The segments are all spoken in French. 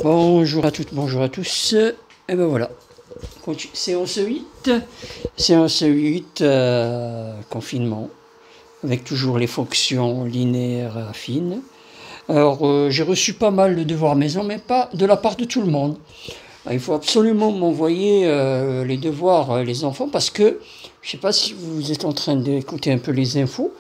Bonjour à toutes, bonjour à tous. Et ben voilà, séance 8, séance 8, confinement, avec toujours les fonctions linéaires affines. Alors, j'ai reçu pas mal de devoirs maison, mais pas de la part de tout le monde. Il faut absolument m'envoyer les devoirs, les enfants, parce que, je ne sais pas si vous êtes en train d'écouter un peu les infos,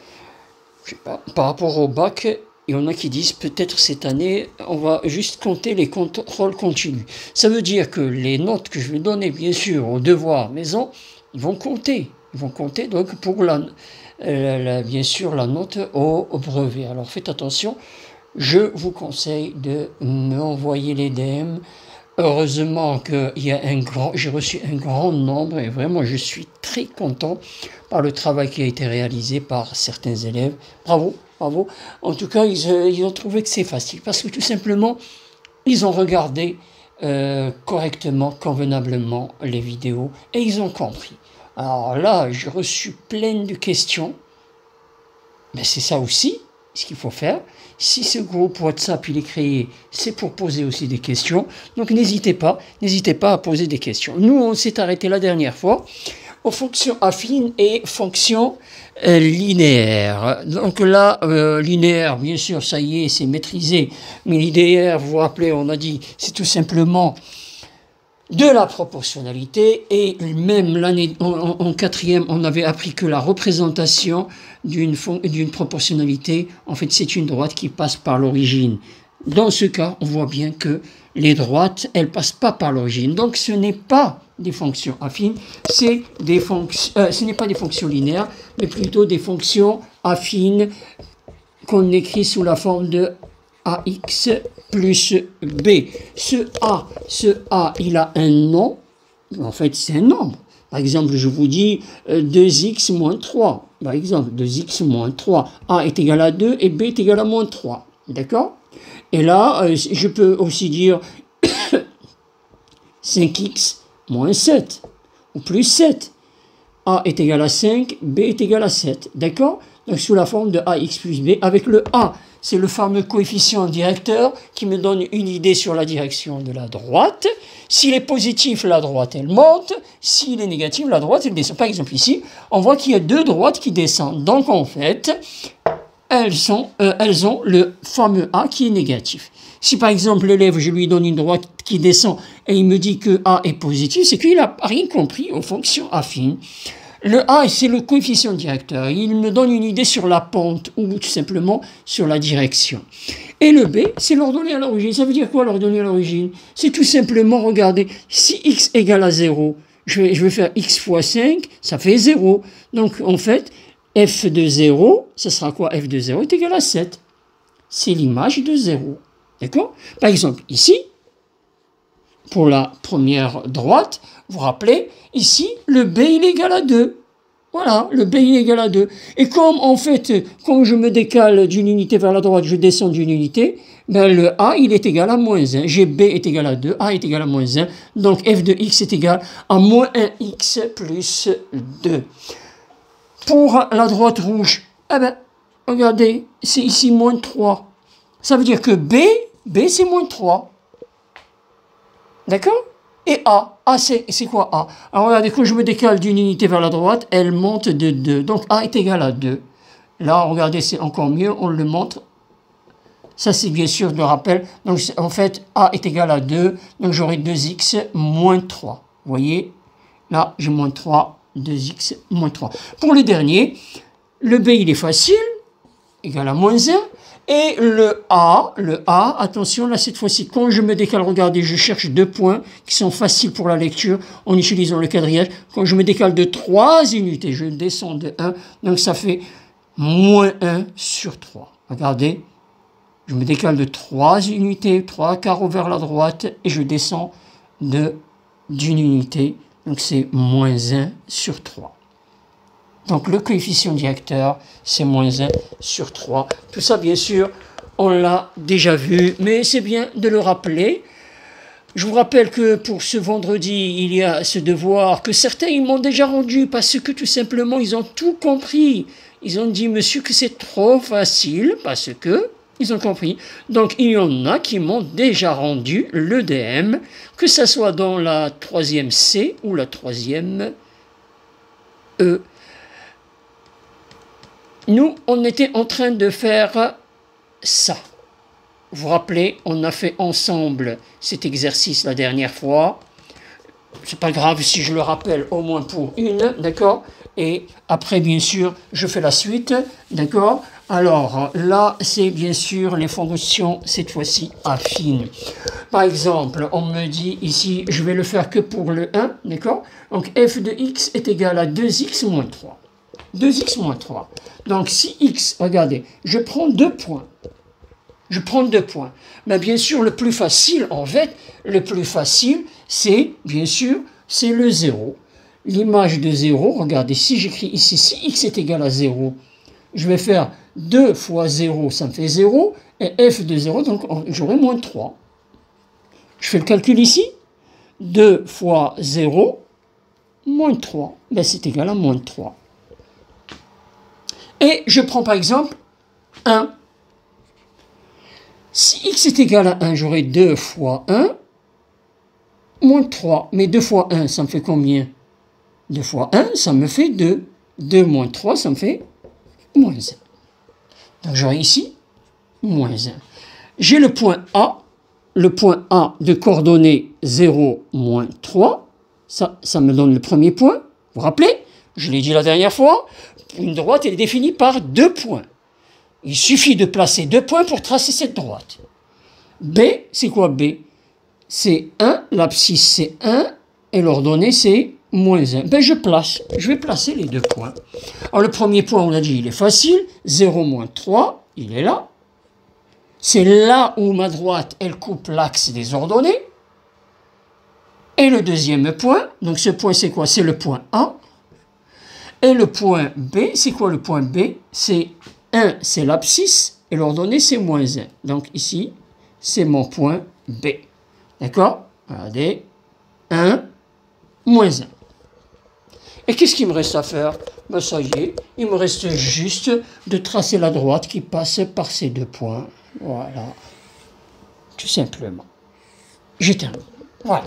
je sais pas, par rapport au bac, il y en a qui disent peut-être cette année, on va juste compter les contrôles continus. Ça veut dire que les notes que je vais donner, bien sûr, aux devoirs maison, ils vont compter. Ils vont compter donc pour bien sûr la note au brevet. Alors faites attention, je vous conseille de m'envoyer les DM. Heureusement que j'ai reçu un grand nombre et vraiment je suis très content par le travail qui a été réalisé par certains élèves. Bravo, bravo. En tout cas, ils ont trouvé que c'est facile parce que tout simplement, ils ont regardé correctement, convenablement les vidéos et ils ont compris. Alors là, j'ai reçu plein de questions. Mais c'est ça aussi ce qu'il faut faire. Si ce groupe WhatsApp il est créé, c'est pour poser aussi des questions. Donc n'hésitez pas à poser des questions. Nous, on s'est arrêté la dernière fois aux fonctions affines et fonctions linéaires. Donc là, linéaire, bien sûr, ça y est, c'est maîtrisé. Mais linéaire, vous vous rappelez, on a dit, c'est tout simplement de la proportionnalité, et même l'année en quatrième, on avait appris que la représentation d'une proportionnalité, en fait, c'est une droite qui passe par l'origine. Dans ce cas, on voit bien que les droites, elles passent pas par l'origine. Donc, ce n'est pas des fonctions affines, ce n'est pas des fonctions linéaires, mais plutôt des fonctions affines qu'on écrit sous la forme de AX plus B. Ce A, il a un nom. En fait, c'est un nombre. Par exemple, je vous dis 2x moins 3. Par exemple, 2x moins 3. A est égal à 2 et B est égal à moins 3. D'accord? Et là, je peux aussi dire 5x moins 7. Ou plus 7. A est égal à 5, B est égal à 7. D'accord? Donc, sous la forme de AX plus B, avec le A, c'est le fameux coefficient directeur qui me donne une idée sur la direction de la droite. S'il est positif, la droite, elle monte. S'il est négatif, la droite, elle descend. Par exemple, ici, on voit qu'il y a deux droites qui descendent. Donc, en fait, elles ont le fameux A qui est négatif. Si, par exemple, l'élève, je lui donne une droite qui descend et il me dit que A est positif, c'est qu'il n'a rien compris aux fonctions affines. Le A, c'est le coefficient directeur. Il me donne une idée sur la pente ou tout simplement sur la direction. Et le B, c'est l'ordonnée à l'origine. Ça veut dire quoi l'ordonnée à l'origine? C'est tout simplement, regardez, si x égale à 0, je vais faire x fois 5, ça fait 0. Donc en fait, f de 0, ça sera quoi? F de 0 est égal à 7. C'est l'image de 0. D'accord? Par exemple, ici, pour la première droite, vous vous rappelez, ici, le B il est égal à 2. Voilà, le B il est égal à 2. Et comme, en fait, quand je me décale d'une unité vers la droite, je descends d'une unité, ben le A, il est égal à moins 1. GB est égal à 2, A est égal à moins 1. Donc, f de x est égal à moins 1x plus 2. Pour la droite rouge, eh ben, regardez, c'est ici moins 3. Ça veut dire que B c'est moins 3. D'accord? Et A c'est quoi A? Alors regardez, quand je me décale d'une unité vers la droite, elle monte de 2. Donc A est égal à 2. Là, regardez, c'est encore mieux, on le montre. Ça, c'est bien sûr le rappel. Donc en fait, A est égal à 2. Donc j'aurai 2x moins 3. Vous voyez? Là, j'ai moins 3, 2x moins 3. Pour le dernier, le B, il est facile, égal à moins 1. Et le A, attention, là, cette fois-ci, quand je me décale, regardez, je cherche deux points qui sont faciles pour la lecture en utilisant le quadrillage. Quand je me décale de 3 unités, je descends de 1, donc ça fait moins 1 sur 3. Regardez, je me décale de 3 unités, 3 carreaux vers la droite, et je descends d'une unité, donc c'est moins 1 sur 3. Donc le coefficient directeur, c'est moins 1 sur 3. Tout ça, bien sûr, on l'a déjà vu, mais c'est bien de le rappeler. Je vous rappelle que pour ce vendredi, il y a ce devoir que certains ils m'ont déjà rendu parce que tout simplement, ils ont tout compris. Ils ont dit, monsieur, que c'est trop facile parce que Ils ont compris. Donc, il y en a qui m'ont déjà rendu le DM, que ce soit dans la troisième C ou la troisième E. Nous, on était en train de faire ça. Vous vous rappelez, on a fait ensemble cet exercice la dernière fois. C'est pas grave si je le rappelle au moins pour une, d'accord? Et après, bien sûr, je fais la suite, d'accord? Alors, là, c'est bien sûr les fonctions, cette fois-ci, affines. Par exemple, on me dit ici, je vais le faire que pour le 1, d'accord? Donc, f de x est égal à 2x moins 3. 2x moins 3. Donc, si x, regardez, je prends 2 points. Je prends 2 points. Mais bien sûr, le plus facile, en fait, le plus facile, c'est, bien sûr, c'est le 0. L'image de 0, regardez, si j'écris ici, si x est égal à 0, je vais faire 2 fois 0, ça me fait 0, et f de 0, donc j'aurai moins 3. Je fais le calcul ici, 2 fois 0, moins 3, ben c'est égal à moins 3. Et je prends par exemple 1. Si x est égal à 1, j'aurai 2 fois 1, moins 3. Mais 2 fois 1, ça me fait combien? 2 fois 1, ça me fait 2. 2 moins 3, ça me fait moins 1. Donc j'aurai ici moins 1. J'ai le point A de coordonnées 0, moins 3. Ça me donne le premier point. Vous vous rappelez? Je l'ai dit la dernière fois. Une droite elle est définie par 2 points. Il suffit de placer 2 points pour tracer cette droite. B, c'est quoi B? C'est 1, l'abscisse c'est 1, et l'ordonnée c'est moins 1. Ben je vais placer les 2 points. Alors le premier point, on a dit, il est facile. 0 moins 3, il est là. C'est là où ma droite, elle coupe l'axe des ordonnées. Et le deuxième point, donc ce point c'est quoi? C'est le point A. Et le point B, c'est quoi le point B? C'est 1, c'est l'abscisse, et l'ordonnée, c'est moins 1. Donc ici, c'est mon point B. D'accord? Regardez, 1, moins 1. Et qu'est-ce qu'il me reste à faire? Ben ça y est, il me reste juste de tracer la droite qui passe par ces 2 points. Voilà. Tout simplement. J'ai terminé. Voilà.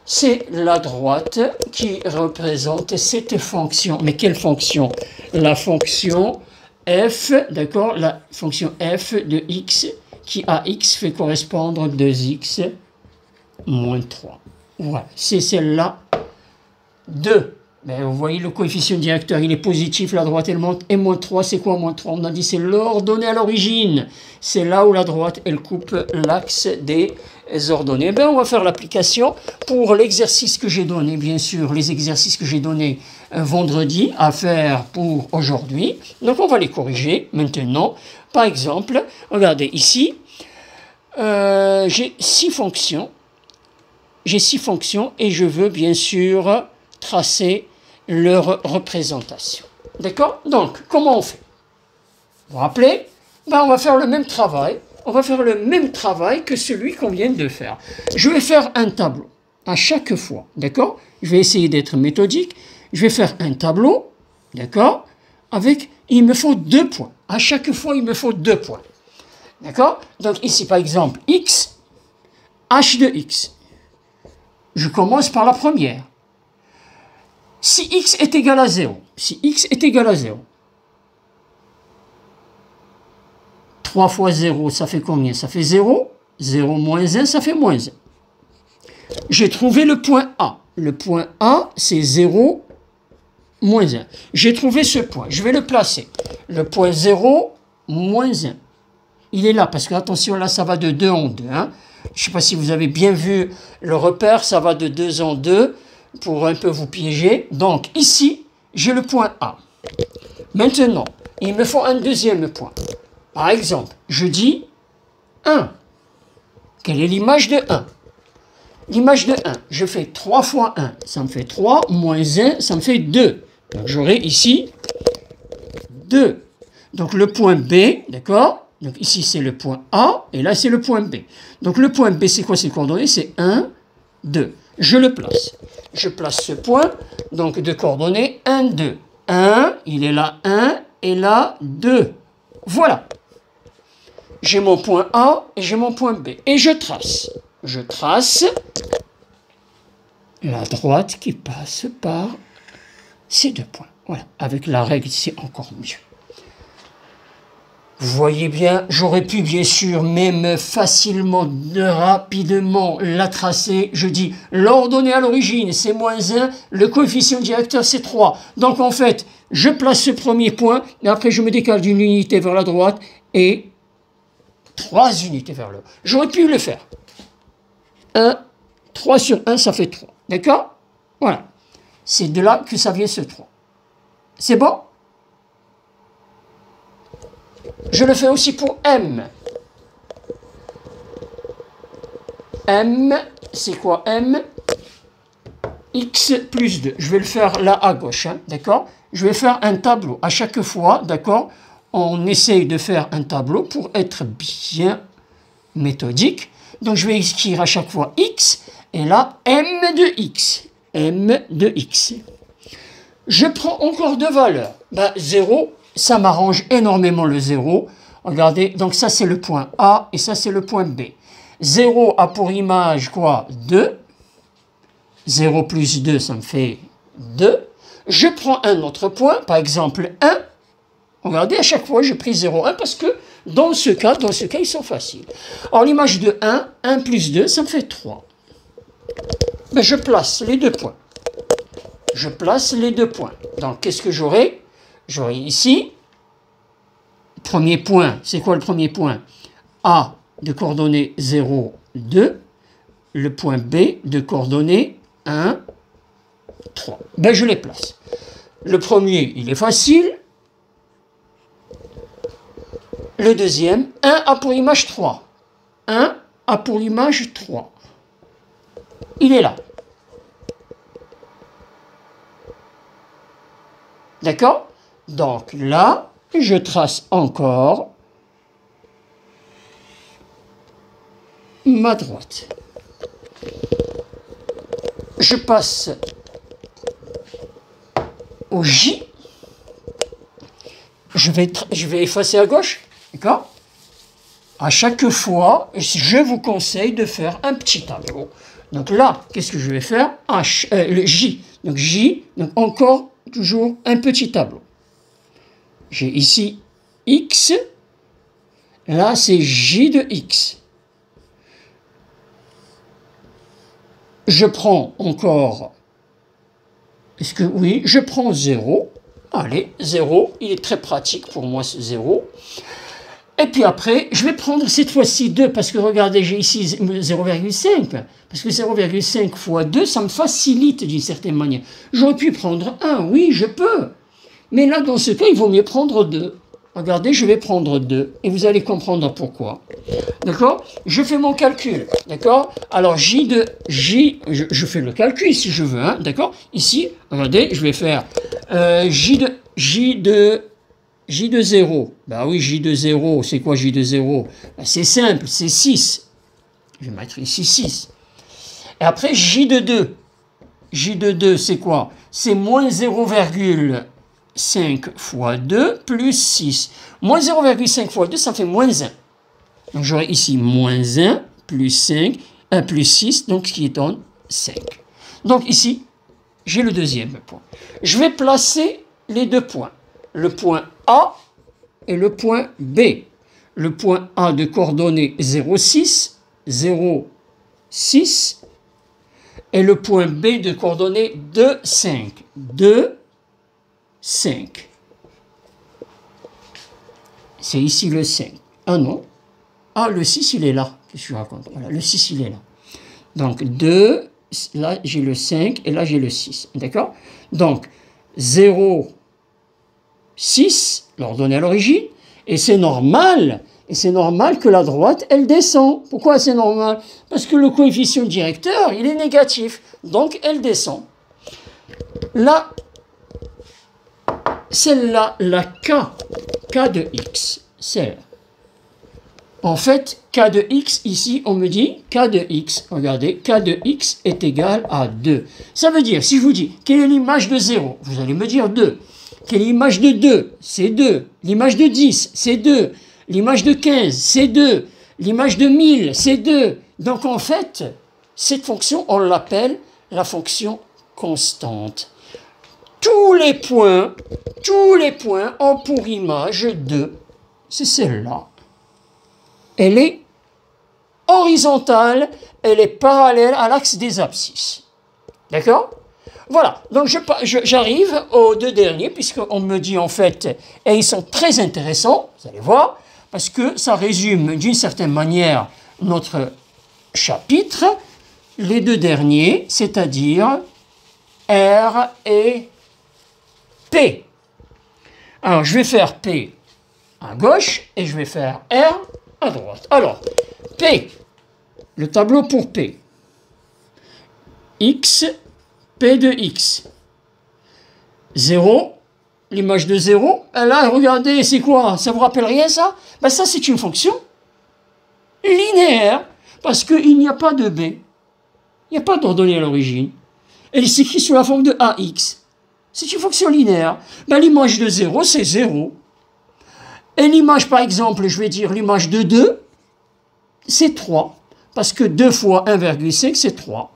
C'est la droite qui représente cette fonction. Mais quelle fonction? La fonction f, d'accord, la fonction f de x qui à x fait correspondre 2x moins 3. Voilà, c'est celle-là. 2. Mais vous voyez, le coefficient directeur, il est positif, la droite elle monte, et moins 3, c'est quoi moins 3? On a dit c'est l'ordonnée à l'origine. C'est là où la droite, elle coupe l'axe des ordonnées. Ben, on va faire l'application pour l'exercice que j'ai donné, bien sûr, les exercices que j'ai donnés vendredi à faire pour aujourd'hui. Donc on va les corriger maintenant. Par exemple, regardez ici, j'ai 6 fonctions. J'ai 6 fonctions et je veux bien sûr tracer leur représentation. D'accord? Donc, comment on fait? Vous vous rappelez? Ben, on va faire le même travail. On va faire le même travail que celui qu'on vient de faire. Je vais faire un tableau à chaque fois. D'accord? Je vais essayer d'être méthodique. Je vais faire un tableau. D'accord? Avec, il me faut 2 points. À chaque fois, il me faut 2 points. D'accord? Donc ici, par exemple, x, h de x. Je commence par la première. Si x est égal à 0, si x est égal à 0, 3 fois 0, ça fait combien? Ça fait 0. 0 moins 1, ça fait moins 1. J'ai trouvé le point A. Le point A, c'est 0 moins 1. J'ai trouvé ce point. Je vais le placer. Le point 0 moins 1. Il est là, parce que, attention, là, ça va de 2 en 2. Hein. Je ne sais pas si vous avez bien vu le repère, ça va de 2 en 2. Pour un peu vous piéger. Donc, ici, j'ai le point A. Maintenant, il me faut un deuxième point. Par exemple, je dis 1. Quelle est l'image de 1? L'image de 1, je fais 3 fois 1, ça me fait 3, moins 1, ça me fait 2. Donc, j'aurai ici 2. Donc, le point B, d'accord? Donc, ici, c'est le point A, et là, c'est le point B. Donc, le point B, c'est quoi ses coordonnées? C'est 1, 2. Je le place. Je place ce point, donc de coordonnées 1, 2. 1, il est là 1, et là 2. Voilà. j'ai mon point A et j'ai mon point B. Et je trace. Je trace la droite qui passe par ces deux points. Voilà, avec la règle, c'est encore mieux. Vous voyez bien, j'aurais pu bien sûr même facilement, rapidement la tracer. Je dis, l'ordonnée à l'origine, c'est -1, le coefficient directeur, c'est 3. Donc en fait, je place ce premier point, et après je me décale d'une unité vers la droite, et 3 unités vers le haut. J'aurais pu le faire. 3 sur 1, ça fait 3. D'accord? Voilà. C'est de là que ça vient ce 3. C'est bon? Je le fais aussi pour M. M, c'est quoi M? X plus 2. Je vais le faire là à gauche, hein, d'accord? Je vais faire un tableau. À chaque fois, d'accord, on essaye de faire un tableau pour être bien méthodique. Donc je vais écrire à chaque fois X, et là, M de X. M de X. Je prends encore deux valeurs. 0, ça m'arrange énormément le 0. Regardez, donc ça c'est le point A et ça c'est le point B. 0 a pour image quoi? 2. 0 plus 2, ça me fait 2. Je prends un autre point, par exemple 1. Regardez, à chaque fois j'ai pris 0, 1 parce que dans ce cas, ils sont faciles. Alors l'image de 1, 1 plus 2, ça me fait 3. Je place les deux points. Je place les deux points. Donc qu'est-ce que j'aurai? J'aurai ici, premier point, c'est quoi le premier point? A de coordonnées 0, 2, le point B de coordonnées 1, 3. Je les place. Le premier, il est facile. Le deuxième, 1 a pour image 3. 1 a pour image 3. Il est là. D'accord? Donc là, je trace encore ma droite. Je passe au J. Je vais effacer à gauche. D'accord? À chaque fois, je vous conseille de faire un petit tableau. Donc là, qu'est-ce que je vais faire? Le J. Donc J, donc encore, toujours un petit tableau. J'ai ici X. Là, c'est J de X. Je prends encore... Est-ce que oui, je prends 0. Allez, 0. Il est très pratique pour moi, ce 0. Et puis après, je vais prendre cette fois-ci 2, parce que regardez, j'ai ici 0,5. Parce que 0,5 fois 2, ça me facilite d'une certaine manière. J'aurais pu prendre 1, oui, je peux. Mais là, dans ce cas, il vaut mieux prendre 2. Regardez, je vais prendre 2, et vous allez comprendre pourquoi. D'accord? Je fais mon calcul, d'accord? Alors, je fais le calcul si je veux, hein, d'accord? Ici, regardez, je vais faire J de 0. Oui, J de 0, c'est quoi J de 0? C'est simple, c'est 6. Je vais mettre ici 6. Et après, J de 2. J de 2, c'est quoi? C'est moins 0,5 fois 2 plus 6. Moins 0,5 fois 2, ça fait moins 1. Donc j'aurai ici moins 1 plus 5, 1 plus 6, donc ce qui donne 5. Donc ici, j'ai le deuxième point. Je vais placer les deux points. Le point A et le point B. Le point A de coordonnées 0,6, 0,6, et le point B de coordonnées 2, 5. 2, 5. C'est ici le 5. Ah non. Ah, le 6, il est là. Qu'est-ce que je raconte? Voilà, le 6, il est là. Donc 2, là j'ai le 5 et là j'ai le 6. D'accord? Donc 0, 6, l'ordonnée à l'origine, et c'est normal que la droite, elle descend. Pourquoi c'est normal? Parce que le coefficient directeur, il est négatif, donc elle descend. Là, celle-là, la K de X, celle-là. En fait, K de X, ici, on me dit K de X, regardez, K de X est égal à 2. Ça veut dire, si je vous dis, quelle est l'image de 0? Vous allez me dire 2. Quelle est l'image de 2? C'est 2. L'image de 10, c'est 2. L'image de 15, c'est 2. L'image de 1000, c'est 2. Donc en fait, cette fonction, on l'appelle la fonction constante. Tous les points ont pour image 2. C'est celle-là. Elle est horizontale, elle est parallèle à l'axe des abscisses. D'accord? Voilà, donc j'arrive aux deux derniers, puisqu'on me dit en fait, et ils sont très intéressants, vous allez voir, parce que ça résume d'une certaine manière notre chapitre. Les deux derniers, c'est-à-dire R et P. Alors, je vais faire P à gauche et je vais faire R à droite. Alors, P, le tableau pour P. X, P de X. 0, l'image de 0. Et là, regardez, c'est quoi? Ça vous rappelle rien, ça? Ben, ça, c'est une fonction linéaire, parce qu'il n'y a pas de B. Il n'y a pas d'ordonnée à l'origine. Elle s'écrit sous la forme de AX. C'est une fonction linéaire. Ben, l'image de 0, c'est 0. Et l'image, par exemple, je vais dire l'image de 2, c'est 3. Parce que 2 fois 1,5, c'est 3.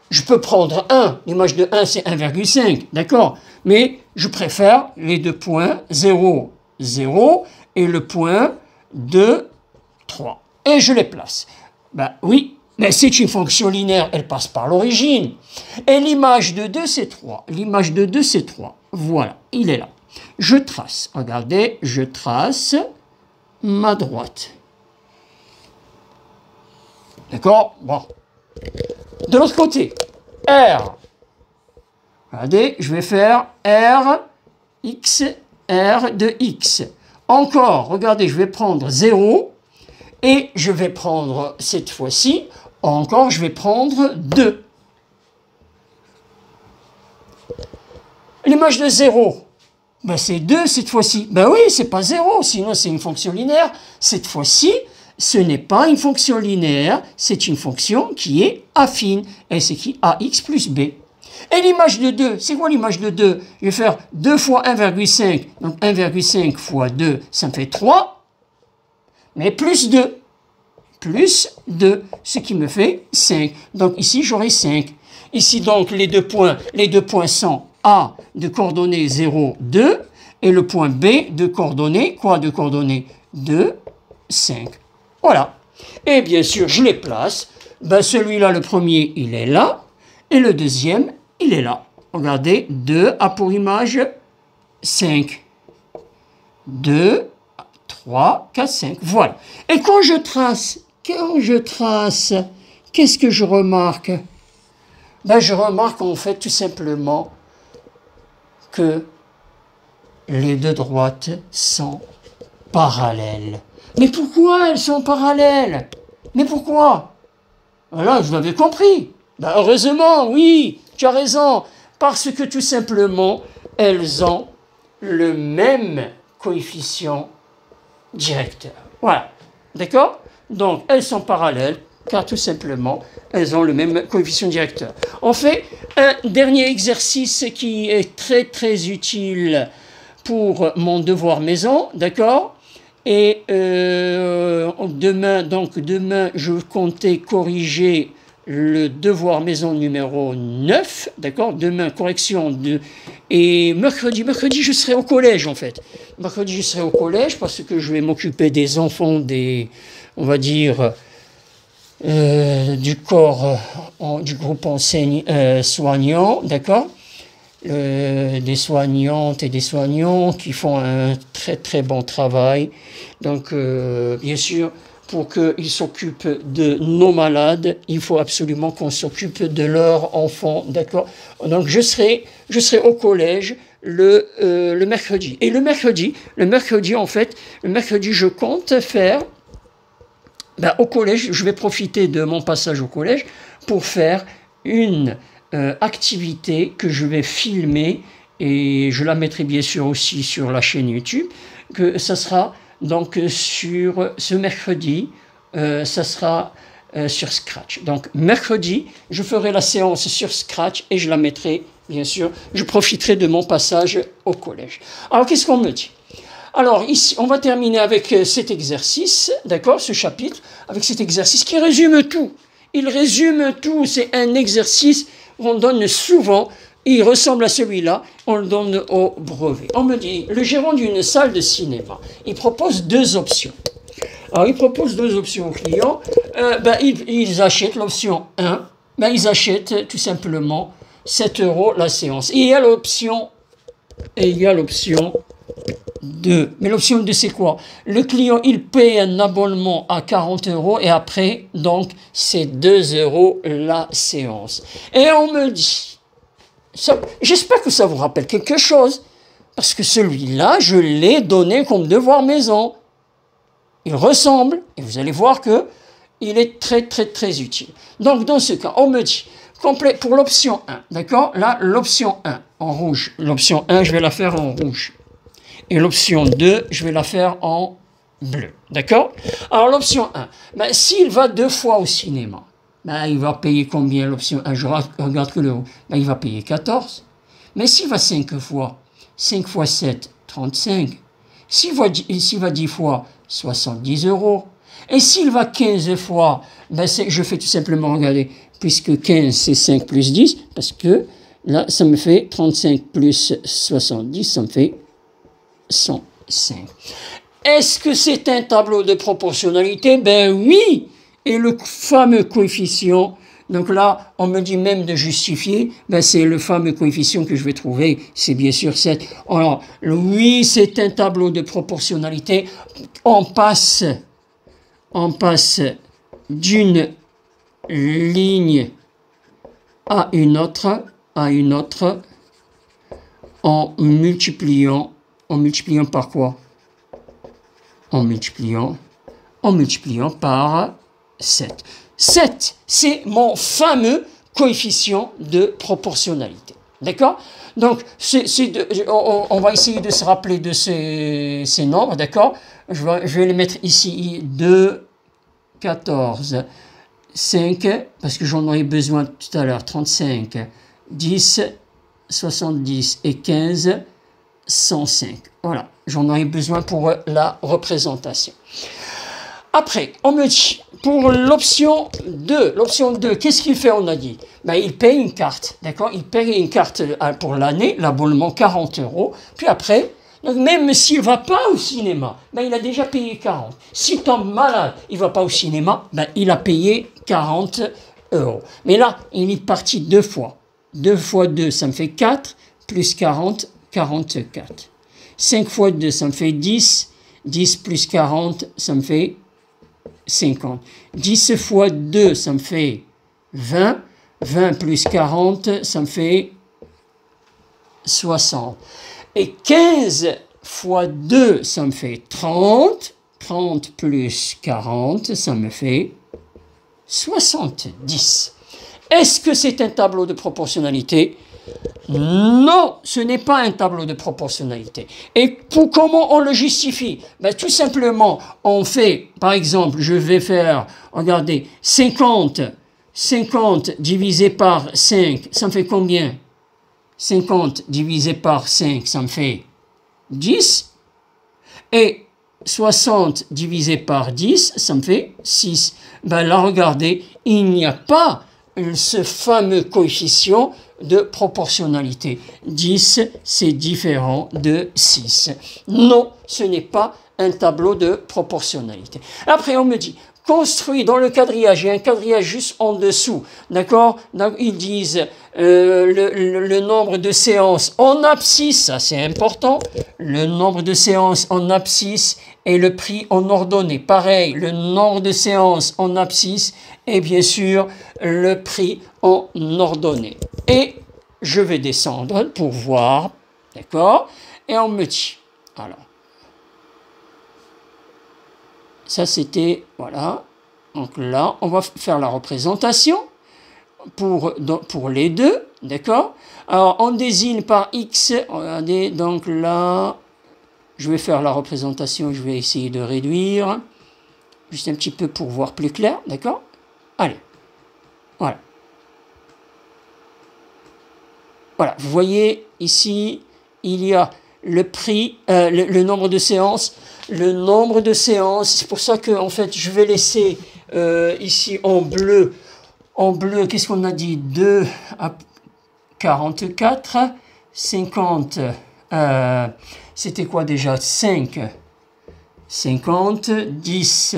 Je peux prendre 1. L'image de 1, c'est 1,5. D'accord? Mais je préfère les deux points 0, 0 et le point 2, 3. Et je les place. Ben oui, mais c'est une fonction linéaire, elle passe par l'origine. Et l'image de 2, c'est 3. L'image de 2, c'est 3. Voilà, il est là. Je trace, regardez, je trace ma droite. D'accord? Bon. De l'autre côté, R. Regardez, je vais faire R, X, R de X. Encore, regardez, je vais prendre 0. Et je vais prendre, cette fois-ci, encore, je vais prendre 2. L'image de 0, ben c'est 2 cette fois-ci. Ben oui, c'est pas 0, sinon c'est une fonction linéaire. Cette fois-ci, ce n'est pas une fonction linéaire, c'est une fonction qui est affine. Elle s'écrit AX plus B. Et l'image de 2, c'est quoi l'image de 2? Je vais faire 2 fois 1,5. Donc 1,5 fois 2, ça me fait 3. Mais plus 2. Plus 2, ce qui me fait 5. Donc ici, j'aurai 5. Ici, donc, les deux points sont A de coordonnées 0, 2, et le point B de coordonnées, quoi de coordonnées 2, 5. Voilà. Et bien sûr, je les place. Ben, celui-là, le premier, il est là, et le deuxième, il est là. Regardez, 2 a pour image 5. 2, 3, 4, 5. Voilà. Et quand je trace, qu'est-ce que je remarque? Ben, je remarque en fait tout simplement que les deux droites sont parallèles. Mais pourquoi elles sont parallèles? Mais pourquoi? Voilà, je l'avais compris. Ben, heureusement, oui, tu as raison. Parce que tout simplement, elles ont le même coefficient directeur. Voilà. D'accord? Donc, elles sont parallèles, car tout simplement, elles ont le même coefficient directeur. On fait un dernier exercice qui est très très utile pour mon devoir maison, d'accord? Et demain, je comptais corriger le devoir maison numéro 9, d'accord? Demain, correction de... Et mercredi, je serai au collège, en fait. Mercredi, je serai au collège parce que je vais m'occuper des enfants, on va dire, du corps, du groupe soignant, d'accord? Des soignantes et des soignants qui font un très très bon travail. Donc, bien sûr, pour qu'ils s'occupent de nos malades, il faut absolument qu'on s'occupe de leurs enfants, d'accord? Donc, je serai au collège le mercredi. Et le mercredi, en fait, je compte faire, ben, au collège, je vais profiter de mon passage au collège pour faire une activité que je vais filmer, et je la mettrai bien sûr aussi sur la chaîne YouTube, que ça sera donc sur ce mercredi, ça sera sur Scratch. Donc mercredi, je ferai la séance sur Scratch et je la mettrai, bien sûr, je profiterai de mon passage au collège. Alors qu'est-ce qu'on me dit? Alors, ici, on va terminer avec cet exercice, d'accord, ce chapitre, avec cet exercice qui résume tout. Il résume tout, c'est un exercice qu'on donne souvent, il ressemble à celui-là, on le donne au brevet. On me dit, le gérant d'une salle de cinéma, il propose deux options. Alors, il propose deux options aux clients. Ils achètent l'option 1, ils achètent tout simplement 7 € la séance. Et il y a l'option 2. Mais l'option 2, c'est quoi? Le client, il paye un abonnement à 40 € et après, donc, c'est 2 € la séance. Et on me dit, j'espère que ça vous rappelle quelque chose, parce que celui-là, je l'ai donné comme devoir maison. Il ressemble, et vous allez voir que il est très, très, très utile. Donc, dans ce cas, on me dit, complet pour l'option 1, d'accord? Là, l'option 1, en rouge. L'option 1, je vais la faire en rouge. Et l'option 2, je vais la faire en bleu, d'accord? Alors, l'option 1, s'il va 2 fois au cinéma, il va payer combien l'option 1? Je regarde que le haut. Il va payer 14. Mais s'il va 5 fois, 5 fois 7, 35. S'il va 10 fois, 70 €. Et s'il va 15 fois, je fais tout simplement, regardez, puisque 15 c'est 5 plus 10, parce que là, ça me fait 35 plus 70, ça me fait 105. Est-ce que c'est un tableau de proportionnalité? Ben oui! Et le fameux coefficient, donc là, on me dit même de justifier, c'est le fameux coefficient que je vais trouver, c'est bien sûr 7. Alors, oui, c'est un tableau de proportionnalité. On passe d'une ligne à une autre, en multipliant par quoi? En multipliant par 7. 7, c'est mon coefficient de proportionnalité. D'accord? Donc, on va essayer de se rappeler de ces nombres, d'accord? Je vais les mettre ici, 2, 14, 5, parce que j'en aurais besoin tout à l'heure, 35, 10, 70 et 15, 105. Voilà, j'en aurais besoin pour la représentation. Après, on me dit, pour l'option 2, qu'est-ce qu'il fait, on a dit? Il paye une carte, d'accord? Il paye une carte pour l'année, l'abonnement 40 €, puis après, donc même s'il ne va pas au cinéma, il a déjà payé 40. S'il tombe malade, il ne va pas au cinéma, il a payé 40 €. Mais là, il est parti 2 fois. 2 fois 2, ça me fait 4, plus 40, 44. 5 fois 2, ça me fait 10, 10 plus 40, ça me fait 50. 10 fois 2, ça me fait 20. 20 plus 40, ça me fait 60. Et 15 fois 2, ça me fait 30. 30 plus 40, ça me fait 70. Est-ce que c'est un tableau de proportionnalité? Non, ce n'est pas un tableau de proportionnalité. Et comment on le justifie? Tout simplement, on fait, par exemple, je vais faire, regardez, 50 divisé par 5, ça me fait combien? 50 divisé par 5, ça me fait 10. Et 60 divisé par 10, ça me fait 6. Là, regardez, il n'y a pas ce fameux coefficient de proportionnalité. 10, c'est différent de 6. Non, ce n'est pas un tableau de proportionnalité. Après, on me dit, construit dans le quadrillage, il y a un quadrillage juste en dessous, d'accord? Donc, ils disent le nombre de séances en abscisse, ça c'est important, le nombre de séances en abscisse et le prix en ordonnée. Pareil, le nombre de séances en abscisse et bien sûr le prix en ordonnée. Et je vais descendre pour voir, d'accord? Et on me dit, alors, ça c'était, voilà, donc là, on va faire la représentation pour les deux, d'accord? Alors, on désigne par X, regardez, donc là, je vais faire la représentation, je vais essayer de réduire, juste un petit peu pour voir plus clair, d'accord? Allez, voilà. Voilà, vous voyez ici, il y a le prix, le nombre de séances. Le nombre de séances, c'est pour ça que en fait, je vais laisser ici en bleu. En bleu, qu'est-ce qu'on a dit? 2 à 44, 50, c'était quoi déjà? 5, 50, 10,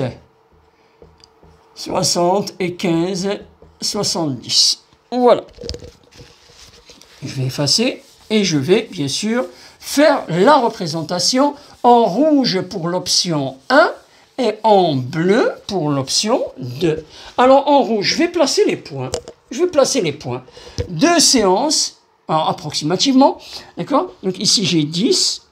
60 et 15, 70. Voilà. Je vais effacer et je vais bien sûr faire la représentation en rouge pour l'option 1 et en bleu pour l'option 2. Alors en rouge, je vais placer les points. Je vais placer les points. 2 séances, alors, approximativement, d'accord? Donc ici j'ai 10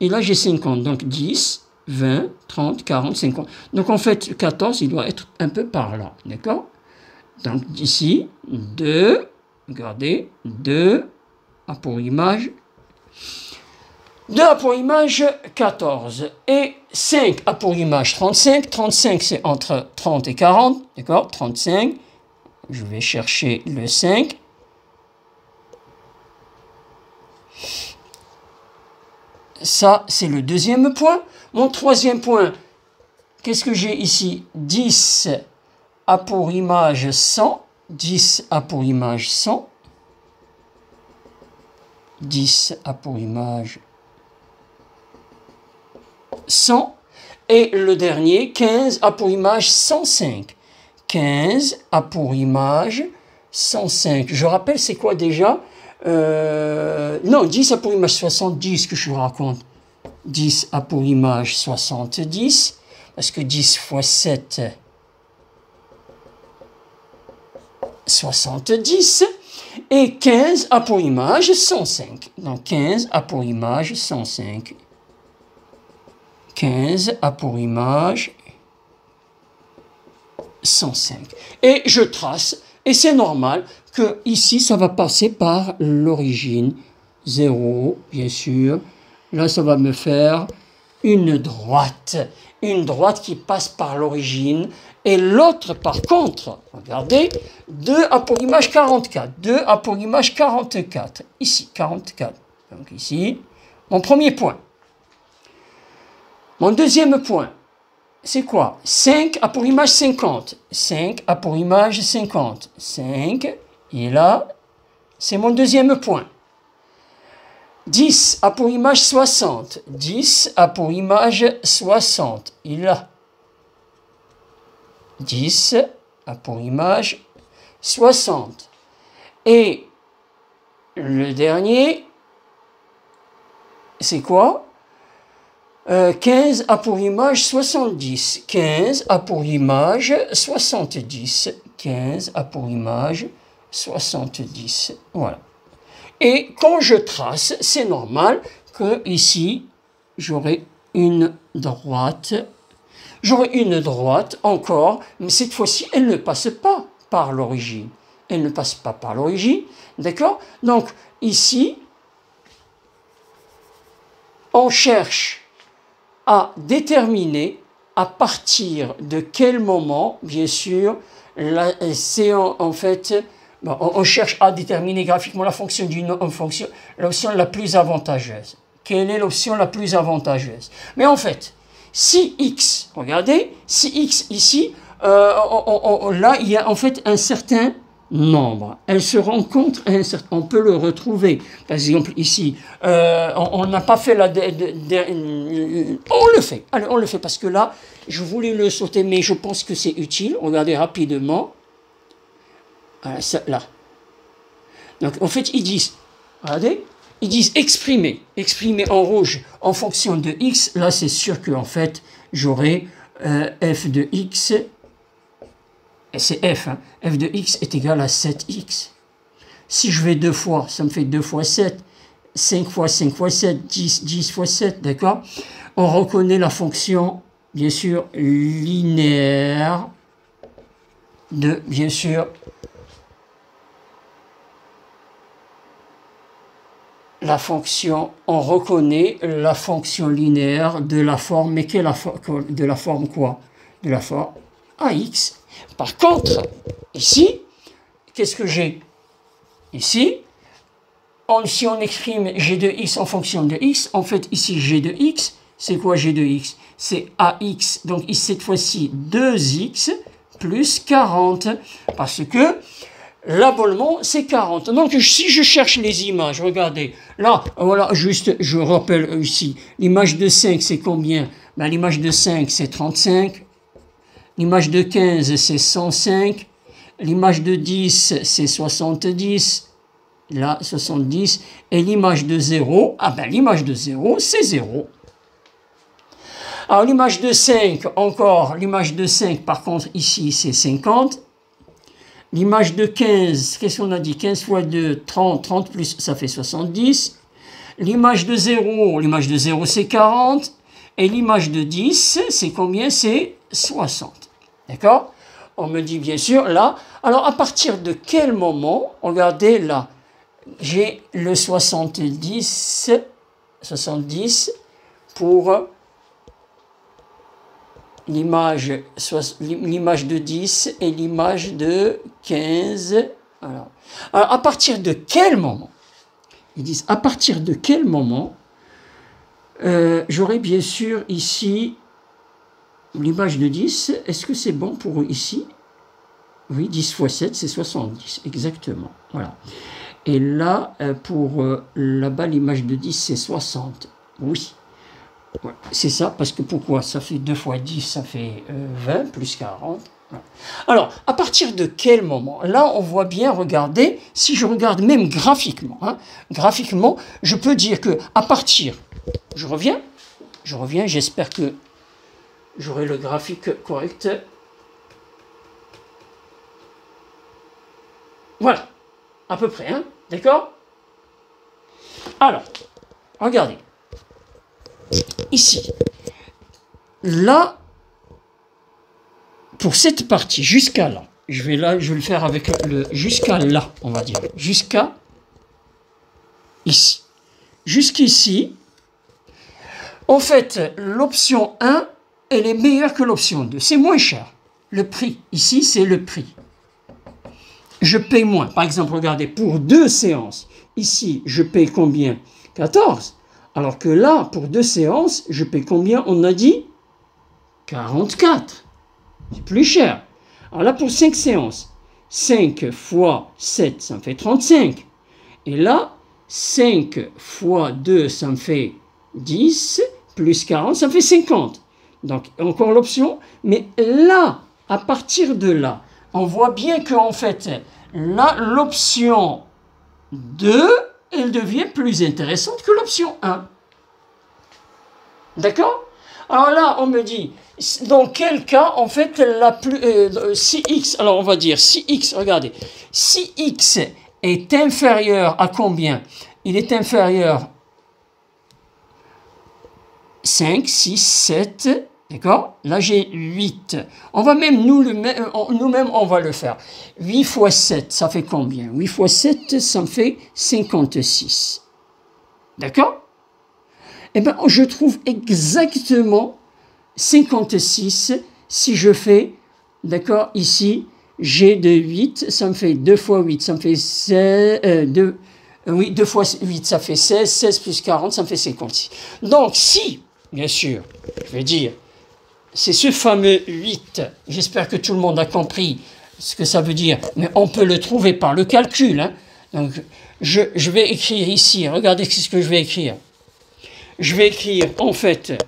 et là j'ai 50. Donc 10, 20, 30, 40, 50. Donc en fait 14, il doit être un peu par là, d'accord? Donc ici, 2, regardez, 2 a pour image 2 a pour image 14 et 5 a pour image 35. 35 c'est entre 30 et 40, d'accord? 35, je vais chercher le 5. Ça c'est le deuxième point. Mon troisième point, qu'est-ce que j'ai ici? 10 a pour image 100. 10 a pour image 100. 10 a pour image 100. Et le dernier, 15 a pour image 105. 15 a pour image 105. Je rappelle, c'est quoi déjà? Non, 10 a pour image 70, que je vous raconte. 10 a pour image 70, parce que 10 fois 7, 70. Et 15 a pour image 105. Donc 15 a pour image 105. 15 a pour image 105. Et je trace, et c'est normal que ici ça va passer par l'origine. 0, bien sûr. Là, ça va me faire une droite qui passe par l'origine. Et l'autre, par contre, regardez, 2 a pour image 44. 2 a pour image 44. Ici, 44. Donc ici, mon premier point. Mon deuxième point, c'est quoi? 5 a pour image 50. 5 a pour image 50. 5, et là, c'est mon deuxième point. 10 a pour image 60. 10 a pour image 60. Et là, 10 a pour image 60. Et le dernier, c'est quoi? 15 a pour image 70. 15 a pour image 70. 15 a pour image 70. Voilà. Et quand je trace, c'est normal que ici, j'aurai une droite. J'aurai une droite encore, mais cette fois-ci, elle ne passe pas par l'origine. Elle ne passe pas par l'origine, d'accord? Donc, ici, on cherche à déterminer à partir de quel moment, bien sûr, c'est en fait, bon, on cherche à déterminer graphiquement la fonction l'option la plus avantageuse. Quelle est l'option la plus avantageuse? Mais en fait, si x, regardez, si x ici, là, il y a en fait un certain nombre. Elle se rencontre, on peut le retrouver. Par exemple, ici, on n'a pas fait la... on le fait. Allez, on le fait parce que là, je voulais le sauter, mais je pense que c'est utile. Regardez rapidement. Voilà, là. Donc, en fait, ils disent, regardez, ils disent exprimer en rouge en fonction de x. Là, c'est sûr qu'en fait, j'aurai f de x, et c'est f, hein, f de x est égal à 7x. Si je vais 2 fois, ça me fait 2 fois 7, 5 fois 5 fois 7, 10, 10 fois 7, d'accord? On reconnaît la fonction, bien sûr, linéaire de, bien sûr, la fonction, on reconnaît la fonction linéaire de la forme, mais de la forme quoi? De la forme AX. Par contre, ici, qu'est-ce que j'ai? Ici, si on exprime g de x en fonction de x, en fait, ici, g de x, c'est quoi g de x? C'est ax, donc ici, cette fois-ci, 2x plus 40, parce que l'abonnement, c'est 40. Donc, si je cherche les images, regardez, là, voilà, juste, je rappelle ici, l'image de 5, c'est combien? Ben, l'image de 5, c'est 35. L'image de 15, c'est 105. L'image de 10, c'est 70. Là, 70. Et l'image de 0, ah ben, l'image de 0, c'est 0. Alors, l'image de 5, encore, l'image de 5, par contre, ici, c'est 50. L'image de 15, qu'est-ce qu'on a dit? 15 fois 2, 30, 30 plus, ça fait 70. L'image de 0, c'est 40. Et l'image de 10, c'est combien? C'est 60. D'accord? On me dit bien sûr, là. Alors, à partir de quel moment, regardez là, j'ai le 70 pour l'image de 10 et l'image de 15. Alors, à partir de quel moment? Ils disent, à partir de quel moment j'aurai bien sûr ici l'image de 10. Est-ce que c'est bon pour ici? Oui, 10 fois 7, c'est 70, exactement. Voilà. Et là, pour là-bas, l'image de 10, c'est 60. Oui. Ouais, c'est ça, parce que pourquoi? Ça fait 2 fois 10, ça fait 20, plus 40. Voilà. Alors, à partir de quel moment? Là, on voit bien, regardez, si je regarde même graphiquement, graphiquement, je peux dire que à partir, je reviens, j'espère que j'aurai le graphique correct. Voilà, à peu près, hein, d'accord? Alors, regardez. Ici, là, pour cette partie, jusqu'à là, je vais le faire avec le jusqu'à là, on va dire, jusqu'à ici. Jusqu'ici, en fait, l'option 1, elle est meilleure que l'option 2, c'est moins cher. Le prix, ici, c'est le prix. Je paye moins. Par exemple, regardez, pour 2 séances, ici, je paye combien? 14. Alors que là, pour 2 séances, je paye combien? On a dit 44. C'est plus cher. Alors là, pour 5 séances, 5 fois 7, ça me fait 35. Et là, 5 fois 2, ça me fait 10, plus 40, ça me fait 50. Donc, encore l'option. Mais là, à partir de là, on voit bien qu'en fait, là, l'option 2, elle devient plus intéressante que l'option 1. D'accord? Alors là, on me dit, dans quel cas, en fait, si x, alors on va dire, si x, regardez, si x est inférieur à combien? Il est inférieur 5, 6, 7, d'accord? Là, j'ai 8. On va même, nous-mêmes, on va le faire. 8 fois 7, ça fait combien? 8 fois 7, ça me fait 56. D'accord? Eh bien, je trouve exactement 56 si je fais, d'accord, ici, G de 8, ça me fait 2 fois 8, ça me fait 16, 2 fois 8, ça fait 16, 16 plus 40, ça me fait 56. Donc, si, bien sûr, je vais dire, c'est ce fameux 8, j'espère que tout le monde a compris ce que ça veut dire, mais on peut le trouver par le calcul. Hein. Donc, je vais écrire ici, regardez ce que je vais écrire. Je vais écrire, en fait,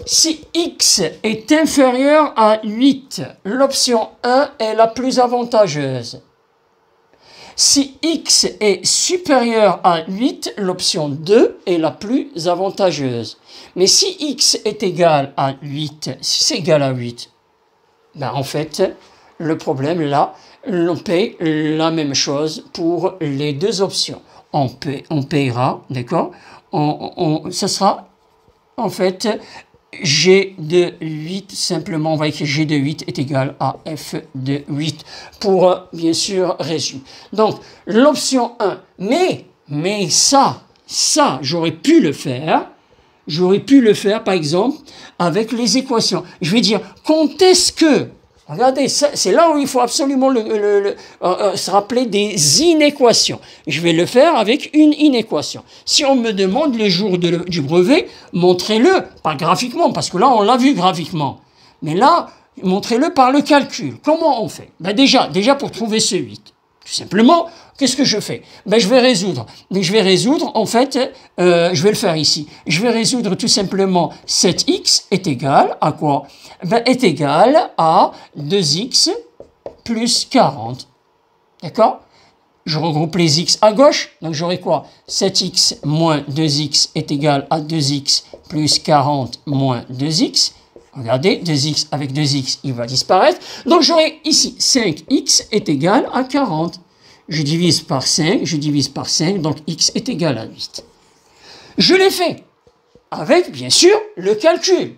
si x est inférieur à 8, l'option 1 est la plus avantageuse. Si x est supérieur à 8, l'option 2 est la plus avantageuse. Mais si x est égal à 8, si c'est égal à 8, ben en fait, le problème là, on paye la même chose pour les deux options. On payera, d'accord? Ça sera, en fait, G de 8, simplement, on va écrire G de 8 est égal à F de 8, pour, bien sûr, résumer. Donc, l'option 1, mais ça, j'aurais pu le faire, par exemple, avec les équations. Je vais dire, quand est-ce que, Regardez, c'est là où il faut absolument se rappeler des inéquations. Je vais le faire avec une inéquation. Si on me demande le jour du brevet, montrez-le, pas graphiquement, parce que là, on l'a vu graphiquement. Mais là, montrez-le par le calcul. Comment on fait? Ben déjà pour trouver ce 8, tout simplement, qu'est-ce que je fais? Ben je vais résoudre. Mais je vais résoudre, en fait, je vais le faire ici. Je vais résoudre tout simplement 7x est égal à quoi? Ben, est égal à 2x plus 40. D'accord? Je regroupe les x à gauche, donc j'aurai quoi? 7x moins 2x est égal à 2x plus 40 moins 2x. Regardez, 2x avec 2x, il va disparaître. Donc j'aurai ici 5x est égal à 40. Je divise par 5, donc x est égal à 8. Je l'ai fait avec, bien sûr, le calcul.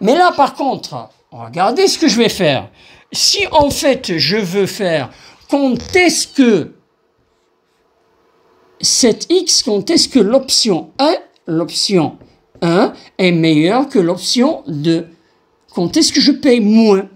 Mais là, par contre, regardez ce que je vais faire. Si, en fait, je veux faire quand est-ce que cette x, quand est-ce que l'option 1 est meilleure que l'option 2? Quand est-ce que je paye moins?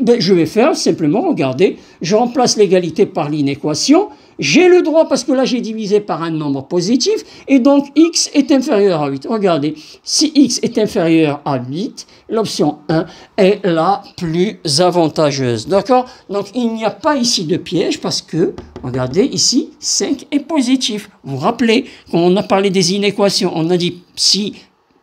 Ben, je vais faire simplement, regardez, je remplace l'égalité par l'inéquation. J'ai le droit, parce que là j'ai divisé par un nombre positif, et donc x est inférieur à 8. Regardez, si x est inférieur à 8, l'option 1 est la plus avantageuse. D'accord? Donc il n'y a pas ici de piège, parce que, regardez, ici, 5 est positif. Vous vous rappelez, quand on a parlé des inéquations, on a dit, si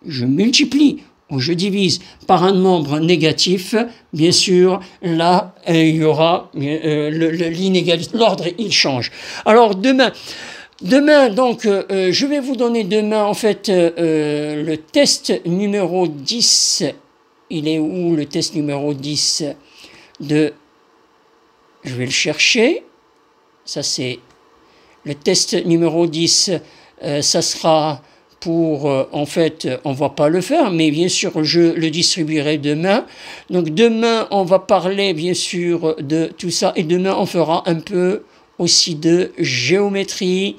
je multiplie ou je divise par un nombre négatif, bien sûr, là, il y aura l'inégalité. L'ordre, il change. Alors, demain, donc, je vais vous donner demain, en fait, le test numéro 10. Il est où, le test numéro 10 de... Je vais le chercher. Ça, c'est le test numéro 10. Ça sera... en fait, on ne va pas le faire, mais bien sûr, je le distribuerai demain. Donc demain, on va parler bien sûr de tout ça, et demain, on fera un peu aussi de géométrie,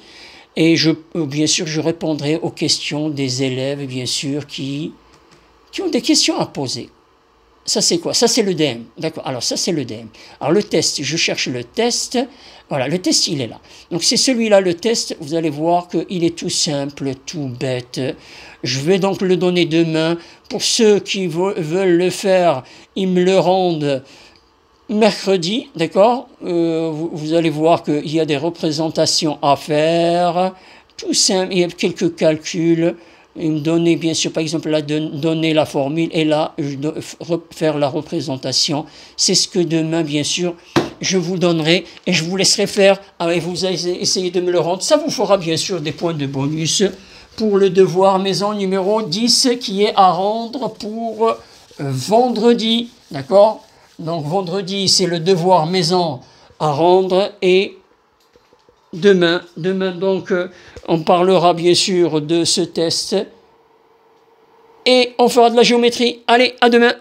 et bien sûr, je répondrai aux questions des élèves, bien sûr, qui ont des questions à poser. Ça, c'est quoi? Ça, c'est le DM. D'accord. Alors, ça, c'est le DM. Alors, le test, je cherche le test. Voilà, le test, il est là. Donc, c'est celui-là, le test. Vous allez voir qu'il est tout simple, tout bête. Je vais donc le donner demain. Pour ceux qui veulent le faire, ils me le rendent mercredi. D'accord? Vous allez voir qu'il y a des représentations à faire. Tout simple. Il y a quelques calculs. Il me donnait bien sûr, par exemple, là, donner la formule, et là, je dois faire la représentation. C'est ce que demain, bien sûr, je vous donnerai, et je vous laisserai faire, et vous essayez de me le rendre. Ça vous fera bien sûr des points de bonus pour le devoir maison numéro 10 qui est à rendre pour vendredi. D'accord? Donc vendredi, c'est le devoir maison à rendre, et demain donc, on parlera bien sûr de ce test et on fera de la géométrie. Allez, à demain!